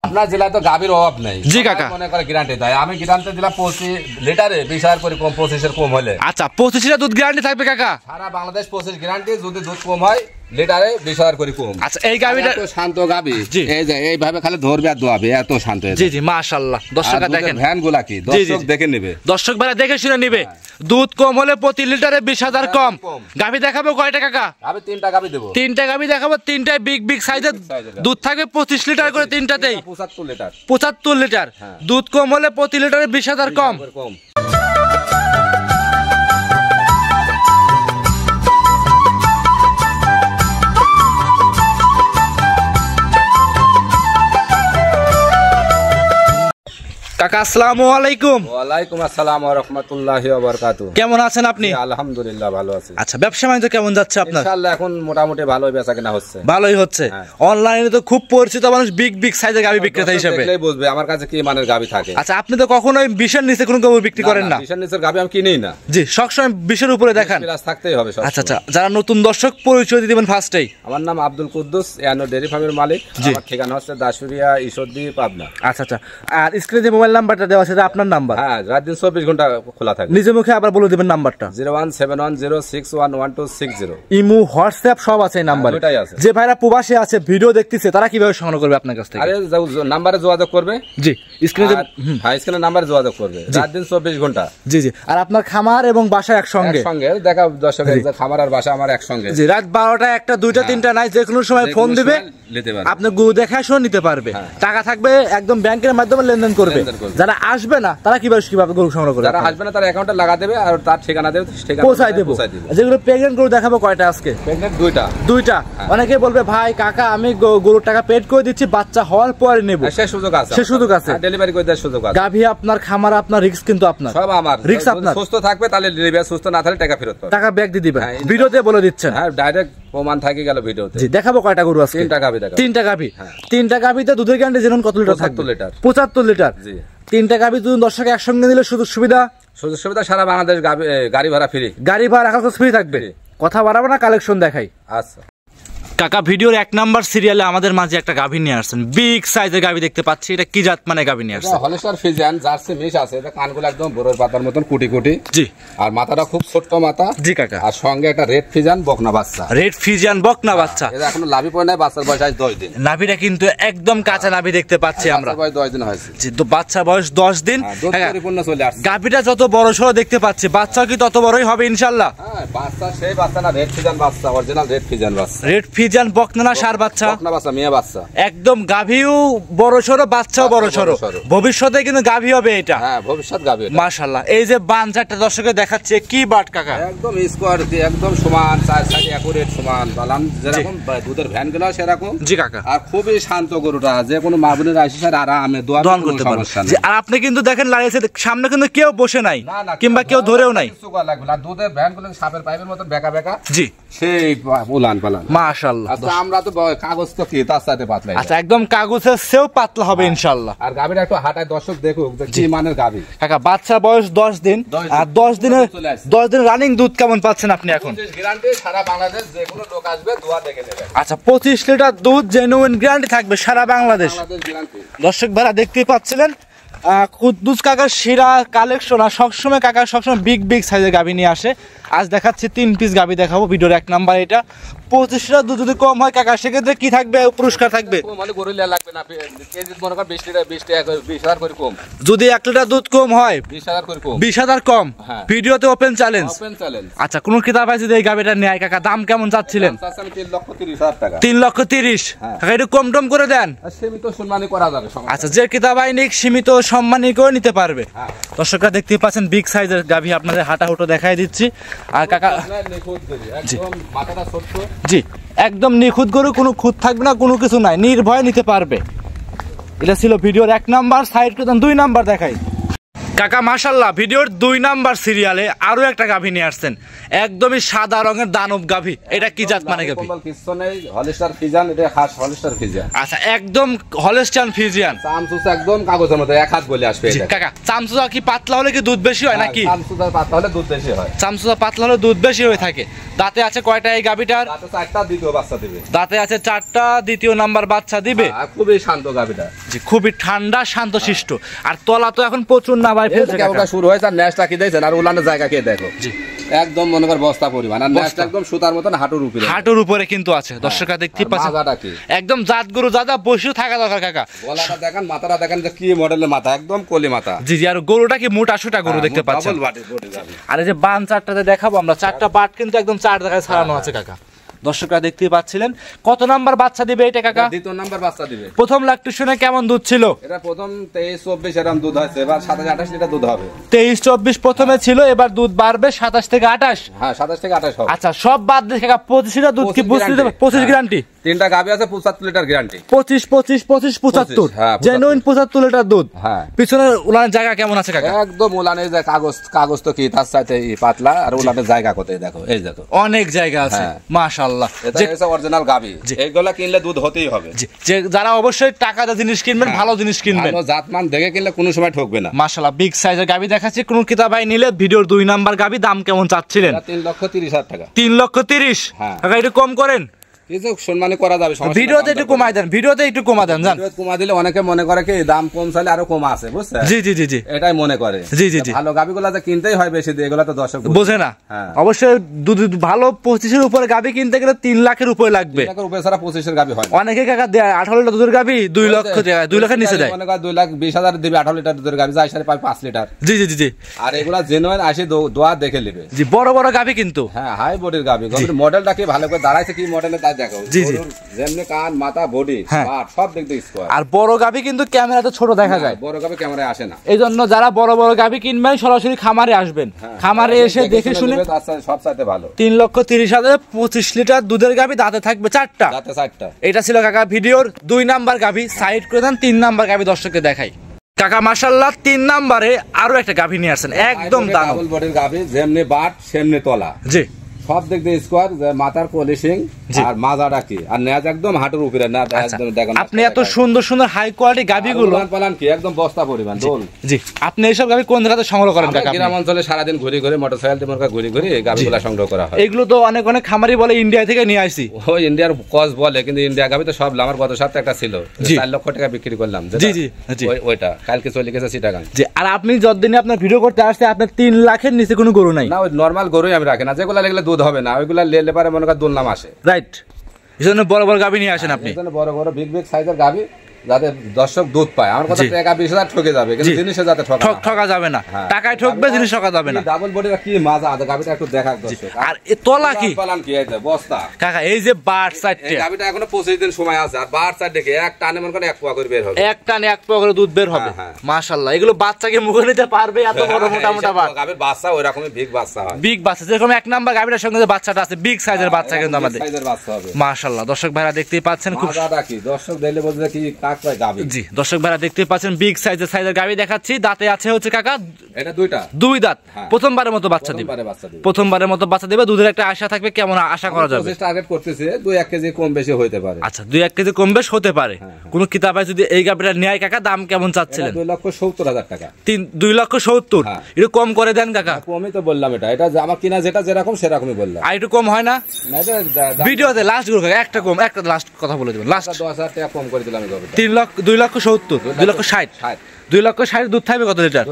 আপনার জেলায় তো গাভীর অভাব নেই। জি কাকা, মনে করে গ্যারান্টি দেয়, আমি গ্যারান্টি দিলাম 25 লিটারে 20,000 করে কম, 25-এর কম হলে। আচ্ছা 25 লিটার দুধ গ্যারান্টি থাকবে কাকা? সারা বাংলাদেশ 25 গ্যারান্টি, যদি দুধ কম হয় লিটারে 20,000 করে কম। আচ্ছা এই গাভীটা এত শান্ত গাভী, এই যে এইভাবে খালি ধরবে আর দোয়াবে, এত শান্ত। জি জি মাশাআল্লাহ। দর্শকরা দেখেন ভ্যানগুলা কি দর্শক দেখে নেবে, দর্শক ভাইরা দেখে শুনে নেবে। দুধ কম হলে প্রতি লিটারে 20,000 কম। গাভী দেখাবো কয়টা কাকা? আমি 3টা গাভী দেব। 3টা গাভী দেখাবো, 3টাই বিগ সাইজের। দুধ থাকবে 25 লিটার করে 3টাতেই। 75 লিটার। 75 লিটার। দুধ কম হলে প্রতি লিটারে 20,000 কম। কাকা আসসালামু আলাইকুম। ওয়ালাইকুম আসসালাম ওয়া রাহমাতুল্লাহি ওয়া বারাকাতুহু। কেমন আছেন আপনি? আলহামদুলিল্লাহ ভালো আছি। আচ্ছা ব্যবসা বাণিজ্য কেমন যাচ্ছে আপনার? ইনশাআল্লাহ এখন মোটামুটি ভালোই বেচাকেনা হচ্ছে। ভালোই হচ্ছে। অনলাইনে তো খুব পরিচিত মানুষ বিগ সাইজের গাভী বিক্রেতা হিসেবে। দেখলেই বুঝবে আমার কাছে কি মানের গাভী থাকে। আচ্ছা আপনি তো কখনোই 20-এর নিচে কোনো গাভী বিক্রি করেন না? 20-এর নিচের গাভী আমি কিনেই না। জি সবসময় 20-এর উপরে দেখান। প্লাস থাকতেই হবে সব। আচ্ছা আচ্ছা, যারা নতুন দর্শক পরিচয় দিয়ে দিবেন ফার্স্টেই। আমার নাম আব্দুল কুদ্দুস, এয়ানো ডেইরি ফার্মের মালিক। আমার ঠিকানা হচ্ছে দাসুরিয়া ঈশ্বরদী পাবনা। আচ্ছা আচ্ছা, আর স্ক্রিনে যে মোবাইল নাম্বারটা দেওয়া আছে আপনার নাম্বার? হ্যাঁ, রাত দিন 24 ঘন্টা খোলা থাকে। নিজে মুখে আবার বলে দিবেন নাম্বারটা। 01710611260। ইমো হোয়াটসঅ্যাপ সব আছে এই নাম্বারে। যে ভাইরা প্রবাসী আছে ভিডিও দেখতেছে তারা কিভাবে সংগ্রহ করবে আপনার কাছ থেকে? আরে নাম্বারে যোগাযোগ করবে। জি স্ক্রিনে, হ্যাঁ স্ক্রিনে নাম্বারে যোগাযোগ করবে, রাত দিন 24 ঘন্টা। জি জি, আর আপনার খামার এবং বাসা একসঙ্গে? একসঙ্গে। দেখা দর্শকের খামার আর বাসা আমার একসঙ্গে। জি, রাত 12টা 1টা 2টা 3টা নাই, যে কোনো সময় ফোন দিবে, আপনি গরু দেখা শুনে নিতে পারবে। টাকা থাকবে একদম ব্যাংকের মাধ্যমে লেনদেন করবে। যারা আসবে না তারা কিভাবে গরু সংগ্রহ করবে? যারা আসবে না তারা অ্যাকাউন্টে লাগা দেবে আর তার ঠিকানা দেবে, ঠিকানা পৌঁছায় দেব। যেগুলো প্রেগন্যান্ট গরু দেখাবো কয়টা আজকে? প্রেগন্যান্ট দুইটা। অনেকে বলবে ভাই কাকা আমি গরুর টাকা পেড করে দিচ্ছি, বাচ্চা হওয়ার পরে নেব, সে সুযোগ আছে। সে সুযোগ আছে, ডেলিভারি করে দেওয়ার সুযোগ আছে। গাভী আপনার, খামার আপনার, রিস্ক কিন্তু আপনার। সব আমার রিস্ক আপনার। সুস্থ থাকবে তাহলে ডেলিভারি, সুস্থ না থাকলে টাকা ফেরত পাবে। টাকা ব্যাক দিয়ে দিবেন, ভিডিওতে বলে দিচ্ছেন। হ্যাঁ ডাইরেক্ট প্রমাণ থাকে গেল ভিডিওতে। জি দেখাবো কয়টা গরু আজকে? 3টা গাভী দেখাবো। 3টা গাভী। 3টা গাভীতে দুধের গ্যারান্টি যেমন কত লিটার থাকবে? 75 লিটার। 75 লিটার। জি 3টা গাভী দুধ দর্শক একসঙ্গে নিলে সুযোগ সুবিধা সারা বাংলাদেশ গাড়ি ভাড়া ফ্রি। গাড়ি ভাড়া রাখার ফ্রি থাকবে। কথা বাড়াবো না, কালেকশন দেখাই। আচ্ছা কাকা ভিডিওর 1 নাম্বার সিরিয়ালে আমাদের মাঝে একটা গাভী নিয়ে আসছেন, বিগ সাইজের গাভী দেখতে পাচ্ছি। এটা কি জাত মানে গাভী নিয়ে আসছেন? হলস্টার ফ্রিজিয়ান জার্সি মিক্স আছে। এটা কানগুলো একদম বড়র পাতার মতন কুটি কুটি। জি, আর মাথাটা খুব ছোট্ট মাথা। জি কাকা। আর সঙ্গে একটা রেড ফ্রিজিয়ান বকনা বাচ্চা। রেড ফ্রিজিয়ান বকনা বাচ্চা। এটা এখনো লাভি পড়ে নাই, বাচ্চার বয়স 10 দিন। নাভিটা কিন্তু একদম কাঁচা নাভি দেখতে পাচ্ছি আমরা। বাচ্চার বয়স 10 দিন হয়েছে। জি, তো বাচ্চা বয়স 10 দিন। দুধ পরিপূর্ণ চলে আসছে। গাভীটা যত বড় সরো দেখতে পাচ্ছি, বাচ্চা কি তত বড়ই হবে ইনশাআল্লাহ? হ্যাঁ বাচ্চা সেই বাচ্চা না, রেড ফ্রিজিয়ান বাচ্চা, অরিজিনাল রেড ফ্রিজিয়ান বাচ্চা। রেড ফ্রিজিয়ান বকনা না সার বাচ্চা? বকনা বাচ্চা, মেয়ে বাচ্চা। একদম গাভীও বড় সরো, বাচ্চাও বড় সরো। ভবিষ্যতে কিন্তু গাভী হবে এটা। হ্যাঁ ভবিষ্যৎ গাভী। মাশাআল্লাহ। এই যে বানচারটা দর্শকে দেখাচ্ছে, কি বাট কাকা? একদম স্কোয়ার দিয়ে একদম সমান, চার সাইডে একুরেট সমান বালান, যেরকম দুধের ভ্যান গুলো সেরকম। জি কাকা। আর খুবই শান্ত গরুটা, যে কোনো মাবুনের আইসি স্যার আরামে দোয়া করতে পারবে। আর আপনি কিন্তু দেখেন লাগাইছে, সামনে কিন্তু কেউ বসে নাই কিংবা কেউ ধরেও নাই। আর দুধের ভ্যান গুলো সাপের পাইপের মতন বেকা বেকা। জি সেই উলান পালান। মাশাআল্লাহ। আমরা তো কাগজ তো কি তার সাথে পাতলা। আচ্ছা একদম কাগজের চেয়েও পাতলা হবে ইনশাআল্লাহ। আর গাভীটা একটু হাঁটায় দর্শক দেখুক কি মানের গাভী। কাকা বাচ্চা বয়স 10 দিন। আর 10 দিন রানিং দুধ কেমন পাচ্ছেন আপনি এখন? গ্যারান্টি, সারা বাংলাদেশ যে কোনো লোক আসবে দোয়া দেখে নেবে। আচ্ছা 25 লিটার দুধ জেনুইন গ্যারান্টি থাকবে সারা বাংলাদেশ। দর্শক ভাইরা দেখতেই পাচ্ছিলেন কুদ্দুস কাকার সেরা কালেকশন। আর সবসময় কাকা সবসময় বিগ সাইজের গাভী নিয়ে আসে। আজ দেখাচ্ছি 3 পিস গাভী দেখাবো ভিডিওর 1 নাম্বার। এটা 25 লিটার দুধ যদি কম হয় কাকা সেক্ষেত্রে কি থাকবে? পুরস্কার থাকবে। যদি 1 লিটার দুধ কম হয় 20,000 কম। ভিডিওতে ওপেন চ্যালেঞ্জ। আচ্ছা কোন ক্রেতা ভাই যদি এই গাভীটা নেয় কাকা দাম কেমন চাচ্ছিলেন? 3,30,000 টাকা। একটু কম টম করে দেন। আচ্ছা যে ক্রেতা ভাই নিক সীমিত সম্মানী করে নিতে পারবে। দর্শকরা দেখতে পাচ্ছেন বিগ সাইজের গাভী আপনাদের হাঁটাহুটো দেখাই দিচ্ছি। আর কাকা জি একদম নিখুঁত গরু, কোনো খুঁত থাকবে না, কোনো কিছু নাই, নির্ভয়ে নিতে পারবে। এটা ছিল ভিডিওর 1 নাম্বার। সাইড করে 2 নাম্বার দেখাই। কাকা মাশাআল্লাহ ভিডিওর 2 নাম্বার সিরিয়ালে আরো একটা গাভী নিয়ে আসছেন, একদমই সাদা রঙের দানব গাভী। এটা কি জাত মানে গাভী? কিছু নেই, হলিস্টার ফিজিয়ান, এটা খাস হলিস্টার ফিজিয়ান। আচ্ছা, একদম হলস্টাইন ফিজিয়ান, চামচুচা একদম কাগজের মতো এক হাত বলে আসবে। কাকা চামচুচা কি পাতলা হলে কি দুধ বেশি হয় নাকি? চামচুচা পাতলা হলে দুধ বেশি হয়। চামচুচা পাতলা হলে দুধ বেশি হয়ে থাকে। দাঁতে আছে কয়টা এই গাভীটার? দাঁতে 4টা, দ্বিতীয় বাচ্চা দিবে। দাঁতে আছে 4টা, দ্বিতীয় নাম্বার বাচ্চা দিবে। খুবই শান্ত গাভীটা, জি খুবই ঠান্ডা শান্তশিষ্ট। আর তলা তো এখন প্রচুর নামায় ফেলছে কাকা। শুরু হয়েছে, আর নেশটা কি দেখছেন, আর উলানের জায়গা কে দেখো, জি একদম মনে কর বস্তা পরিমাণ, আর নেশটা একদম সুতার মতন হাঁটুর উপরে, হাঁটুর উপরে কিন্তু আছে। দর্শকরা দেখতে পাচ্ছেন মাথাটা কি একদম জাত গরু, দাদা বসেও থাকা দরকার কাকা। গলাটা দেখেন, মাথাটা দেখেন যে কি মডেলের মাথা, একদম কলি মাথা। জি জি, আর গরুটা কি মোটা সোটা গরু দেখতে পাচ্ছেন। আর এই যে বান চারটাতে দেখাবো আমরা, 4টা পাট কিন্তু একদম 4 জায়গায় ছাড়ানো আছে কাকা। দর্শকরা দেখতেই পাচ্ছিলেন। কত নাম্বার বাচ্চা দিবে এটা কাকা? দ্বিতীয় নাম্বার বাচ্চা দিবে। প্রথম ল্যাকটেশনে কেমন দুধ ছিল? এটা প্রথম 23-24 এরকম দুধ হয়েছে, এবার 27-28 লিটার দুধ হবে। 23-24 প্রথমে ছিল, এবার দুধ বাড়বে 27 থেকে 28। হ্যাঁ 27 থেকে 28 হবে। আচ্ছা, সব বাদ দিয়ে কাকা 25 লিটার দুধ কি বুঝতে দেবে? 25 গ্যারান্টি। 3টা গাভী আছে, 75 লিটার গ্যারান্টি। 25-25-25-75 হ্যাঁ, জেনুইন 75 লিটার দুধ। হ্যাঁ, পিছনের উলানের জায়গা কেমন আছে কাকা? একদম উলানের যে কাগজ তো কি তার সাথে পাতলা, আর উলানের জায়গা কোথায় দেখো, এই দেখো অনেক জায়গা আছে। মাশাআল্লাহ, এটা হচ্ছে অরিজিনাল গাভী। এইগুলা কিনলে দুধ হতেই হবে। যে যারা অবশ্যই টাকা দিয়ে জিনিস কিনবেন, ভালো জিনিস কিনবেন, ভালো জাতমান দেখে কিনলে কোনো সময় ঠকবে না। মাশাআল্লাহ বিগ সাইজের গাভী দেখাচ্ছি। কোন কিতাবাই নিলে ভিডিওর 2 নাম্বার গাভী দাম কেমন চাচ্ছিলেন? 3,30,000 টাকা। 3,30,000। হ্যাঁ কাকা একটু কম করেন, কিছু সম্মানী করা যাবে। ভিডিওতে একটু কমাই দেন, ভিডিওতে একটু কমা দেন। জান কমা দিলে অনেকে মনে করে কি দাম কম চাইলে আরো কম আছে, বুঝছেন? জি জি জি জি, এটাই মনে করে। জি জি জি, ভালো গাভীগুলা তো কিনতেই হয় বেশি দিয়ে, এগুলা তো দর্শক বোঝে না। হ্যাঁ, অবশ্যই দুধ ভালো 25-এর উপরে গাভী কিনতে গেলে 3 লাখের উপরে লাগবে। 3 লাখের উপরে ছাড়া 25-এর গাভী হয় না। অনেকে কাকা 18 লিটার দুধের গাভী 2 লক্ষ টাকা, 2 লাখের নিচে দেয়। মনে করে 2,20,000 দিবে 18 লিটার দুধের গাভী, যাই সাড়ে 5 লিটার। জি জি জি জি, আর এগুলা জেনুইন আসে দোয়া দেখে নেবে। জি বড় বড় গাভী কিন্তু। হ্যাঁ, হাই বডির গাভী। গাভীর মডেলটা কি ভালো করে দাঁড়াইছে, কি মডেলে তাই দেখো। জি জি, যেমনি কান, মাথা, বডি, পাট সব দিক দিয়ে স্কয়ার। আর বড় গাভী কিন্তু ক্যামেরাতে ছোট দেখা যায়, বড় গাভী ক্যামেরায় আসে না। এই জন্য যারা বড় বড় গাভী কিনবেন সরাসরি খামারে আসবেন, খামারে এসে দেখে শুনে সব চাইতে ভালো। 3,30,000 25 লিটার দুধের গাভী, দাঁতে থাকবে 4টা। দাঁতে 4টা। এটা ছিল কাকা ভিডিওর 2 নাম্বার গাভী। সাইড করে দেন, 3 নাম্বার গাভী দর্শককে দেখাই। কাকা মাশাআল্লাহ 3 নাম্বারে আরো একটা গাভী নিয়ে আসছেন, একদম দানব ডাবল বডির গাভী, যেমনি বাট সেমনি তলা। জি, সব দিক দিয়ে স্কয়ার, মাথার পলিশিং আর মাজাটা কি, আর নেজ একদম হাঁটুর উপরে না। একদম দেখেন আপনি এত সুন্দর সুন্দর হাই কোয়ালিটি গাভীগুলো পালান কি একদম বস্তা পরিমাণ দোল। জি, আপনি এইসব গাভী কোন জায়গাতে সংগ্রহ করেন কাকা? গ্রাম অঞ্চলে সারাদিন ঘুরে ঘুরে মোটরসাইকেল দিয়ে ঘুরে ঘুরে এই গাভীগুলো সংগ্রহ করা হয়। এগুলো তো অনেক অনেক খামারি বলে ইন্ডিয়া থেকে নিয়ে আসি। ওই ইন্ডিয়ার কস বলে, কিন্তু ইন্ডিয়া গাভী তো সব। আমার গত সপ্তাহে একটা ছিল 4 লক্ষ টাকা বিক্রি করলাম। জি জি জি, ওইটা কালকে চলে গেছে চিটাগাং। জি, আর আপনি যতদিনে আপনার ভিডিও করতে আসছে আপনার 3 লাখের নিচে কোনো গরু নাই না? ওই নরমাল গরুই আমি রাখি না, যেগুলো লেগলে দুধ হবে না ওইগুলা লেলে পারে মনে কর দুলনাম আসে। রাইট, এই জন্য বড় বড় গাভী নিয়ে আসেন আপনি। বড় বড় বিগ বিগ সাইজের গাভী যাতে দর্শক দুধ পায়। আমার কথা টাকা 20,000 ঠকে যাবে, কিন্তু জিনিসে যাতে ঠকা যাবে না। টাকায় ঠকবে, জিনিস ঠকা যাবে না। ডাবল বডিটা কি মাজা আছে গাভীটা একটু দেখা দর্শক। আর এ তলা কি পালান কি এই বস্তা কাকা? এই যে বাট সাইড, এই গাভীটা এখনো 25 দিন সময় আছে, আর বাট সাইড দেখে এক টানে মনে করে 1 পোয়া করে বের হবে। এক টানে 1 পোয়া করে দুধ বের হবে। মাশাআল্লাহ, এগুলো বাচ্চাকে মুখে নিতে পারবে এত বড় মোটা মোটা বাট। গাভীর বাচ্চা ওই রকমই বিগ বাচ্চা হয়। বিগ বাচ্চা, যেরকম 1 নাম্বার গাভীটার সঙ্গে যে বাচ্চাটা আছে বিগ সাইজের বাচ্চা কিন্তু আমাদের সাইজের বাচ্চা হবে। মাশাআল্লাহ, দর্শক ভাইরা দেখতেই পাচ্ছেন খুব মাজাটা কি দর্শক দেখলে বুঝবে কি কাক পায় গাভী। জি, দর্শক ভাইরা দেখতে পাচ্ছেন বিগ সাইজের গাভী দেখাচ্ছি। দাঁতে আছে হচ্ছে কাকা এটা 2টা, 2 দাঁত। প্রথমবারের মতো বাচ্চা দিবে, প্রথমবারের মতো বাচ্চা দিবে। দুধের একটা আশা থাকবে, কেমন আশা করা যাবে? টার্গেট করতেছে 2-1 কেজি কম বেশি হতে পারে। আচ্ছা, 2-1 কেজি কম বেশ হতে পারে। কোন কিতাবে যদি এই গাভীটা নেয় কাকা, দাম কেমন চাচ্ছিলেন? 2,70,000 টাকা। 2,70,000 একটু কম করে দেন কাকা। কমই তো বললাম, এটা আমার কিনা যেটা যেরকম সেরকমই বললাম। আর একটু কম হয় না? ভিডিওতে লাস্ট গুলো কাকা একটা কম, একটা লাস্ট কথা বলে দেবেন। লাস্ট 10,000 টাকা কম করে দিলাম। 2,70,000 2,60,000 2,60,000 দুধ থাকবে কত লিটার?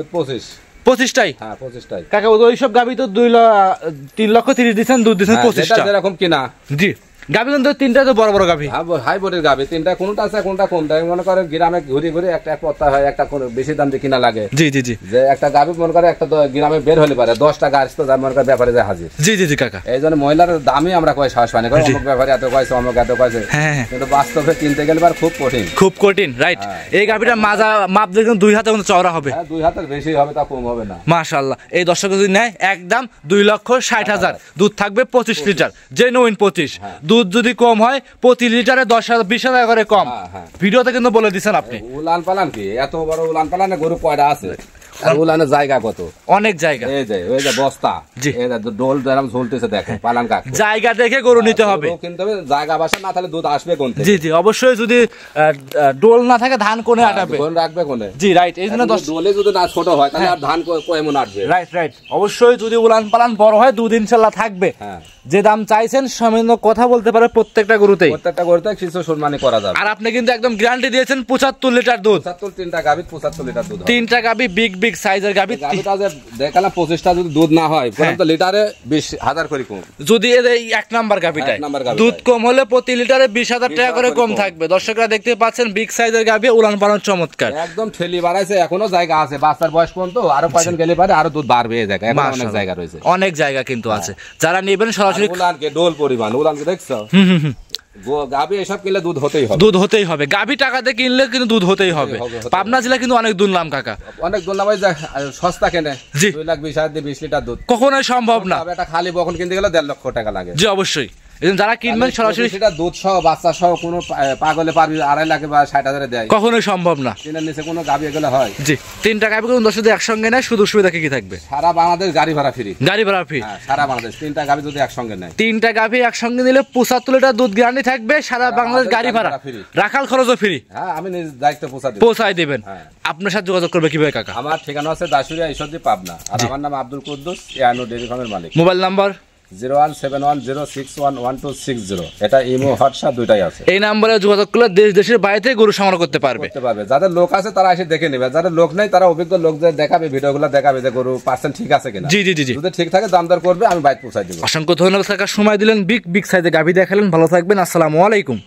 25টাই। হ্যাঁ 25টাই কাকা। ওইসব গাভী তো 3,30,000 দিচ্ছেন, দুধ দিচ্ছেন 25টা যেরকম কিনা। জি, গাভী কিন্তু 3টা তো বড় বড় গাভী, হাই বডির গাভী 3টা, কোনটা আছে কোনটা কম দাম। মনে করে গ্রামে ঘুরে ঘুরে একটা পত্তা হয়, একটা বেশি দাম দিয়ে কিনা লাগে। জি জি জি, যে একটা গাভী মনে করে একটা গ্রামে বের হলে পারে 10টা গাছ তো মনে করে ব্যাপারে যায় হাজির। জি জি জি কাকা। এই জন্য মহিলার দামই আমরা কয় সাহস পাই না, অমুক ব্যাপারে এত কয়েছে, অমুক এত কয়েছে। কিন্তু বাস্তবে কিনতে গেলে খুব কঠিন, খুব কঠিন। রাইট, এই গাভীটা মাজা মাপ দেখুন 2 হাতের মতো চওড়া হবে। 2 হাতের বেশি হবে, তা কম হবে না। মাশাআল্লাহ, এই দর্শক যদি নেয় একদম 2,60,000 দুধ থাকবে 25 লিটার, জেনুইন 25। দুধ যদি কম হয় প্রতি লিটারে 10,000-20,000 করে কম। ভিডিওতে কিন্তু বলে দিচ্ছেন আপনি। উলান পালান কি এত বড় উলান পালানে গরু কয়টা আছে? আর উলানের জায়গা কত, অনেক জায়গা। এই যে ওই যে বস্তা, জি। এই যে ডোল যেরকম ঝুলতেছে দেখেন পালান কাক, জায়গা দেখে গরু নিতে হবে। কিন্তু জায়গা বাসা না থাকলে দুধ আসবে কোন থেকে? জি জি, অবশ্যই যদি ডোল না থাকে ধান কোনে আটাবে, কোন রাখবে কোনে? জি রাইট। এই জন্য ডোলে যদি না ছোট হয় তাহলে আর ধান কেমন আসবে? রাইট রাইট, অবশ্যই যদি উলান পালান বড় হয় দুধ ইনশাল্লাহ থাকবে। হ্যাঁ, যে দাম চাইছেন সামান্য কথা বলতে পারে প্রত্যেকটা গরুতেই, প্রত্যেকটা গরুতে কিছু সম্মানী করা যাবে। আর আপনি কিন্তু একদম গ্যারান্টি দিয়েছেন 75 লিটার দুধ। 75, তিনটা গাভী 75 লিটার দুধ হবে। তিনটা গাভী বিগ বিগ সাইজের গাভী। গাভীটা যে দেখালাম 25টা যদি দুধ না হয় তো লিটারে 20,000 করে কম। যদি এই এক নাম্বার গাভীটায় এক নাম্বার গাভীটায় দুধ কম হলে প্রতি লিটারে 20,000 টাকা করে কম থাকবে। দর্শকরা দেখতে পাচ্ছেন বিগ সাইজের গাভী, উলান পালান চমৎকার, একদম ঠেলি বাড়াইছে, এখনো জায়গা আছে, বাচ্চার বয়স পর্যন্ত আরো কয়েকজন গেলে পারে আরো দুধ বাড়বে। এই জায়গা এখন অনেক জায়গা রয়েছে, অনেক জায়গা কিন্তু আছে। যারা নেবেন সরাসরি উলানকে ডোল পরিমাণ, উলানকে দেখছো গাভী এসব কিনলে দুধ হতেই হবে, দুধ হতেই হবে। গাভী টাকাতে কিনলে কিন্তু দুধ হতেই হবে। পাবনা জেলা কিন্তু অনেক দুধ নাম কাকা, অনেক দুধ নাম। সস্তা কেনে জি। 2,20,000 দিয়ে 20 লিটার দুধ কখনোই সম্ভব না। এটা খালি বখন কিনতে গেলে 1.5 লক্ষ টাকা লাগে। জি অবশ্যই, এজন্য যারা কিনবেন সরাসরি সেটা দুধ সহ বাচ্চা সহ কোনো পাগলে পারবি 2.5 লাখ বা 60,000 দেয়, কখনোই সম্ভব না। তিনের নিচে কোনো গাভী এগুলো হয়। জি, তিনটা গাভী কিন্তু দর্শকদের একসঙ্গে নেয়, শুধু সুবিধা কি থাকবে? সারা বাংলাদেশ গাড়ি ভাড়া ফ্রি। গাড়ি ভাড়া ফ্রি, সারা বাংলাদেশ তিনটা গাভী যদি একসঙ্গে নেয়, তিনটা গাভী একসঙ্গে নিলে 75 লিটার দুধ গ্যারান্টি থাকবে। সারা বাংলাদেশ গাড়ি ভাড়া, রাখাল খরচও ফ্রি। হ্যাঁ, আমি নিজ দায়িত্ব পৌঁছায় দিবেন। আপনার সাথে যোগাযোগ করবে কিভাবে কাকা? আমার ঠিকানা আছে দাসুরিয়া ঈশ্বরদী পাবনা, আর আমার নাম আব্দুল কুদ্দুস, ইয়ানো ডেইরি ফার্মের মালিক। Mobile number 01710611260। এটা ইমো হোয়াটসঅ্যাপ দুইটাই আছে। এই নম্বরে যোগাযোগ করলে দেশের বাইরে গরু সংগ্রহ করতে পারবে। যাদের লোক আছে তারা এসে দেখে নেবে, যাদের লোক নেই তারা অভিজ্ঞ লোক যে দেখাবে, ভিডিওগুলো দেখাবে যে গরু পার্সেন্ট ঠিক আছে কিনা। জি জি জি, যদি ঠিক থাকে দামদার করবে, আমি বাইক পৌঁছাই দেবো। অসংখ্য ধন্যবাদ কাকা, সময় দিলেন, বিগ বিগ সাইজে গাভী দেখালেন। ভালো থাকবেন, আসসালামু আলাইকুম।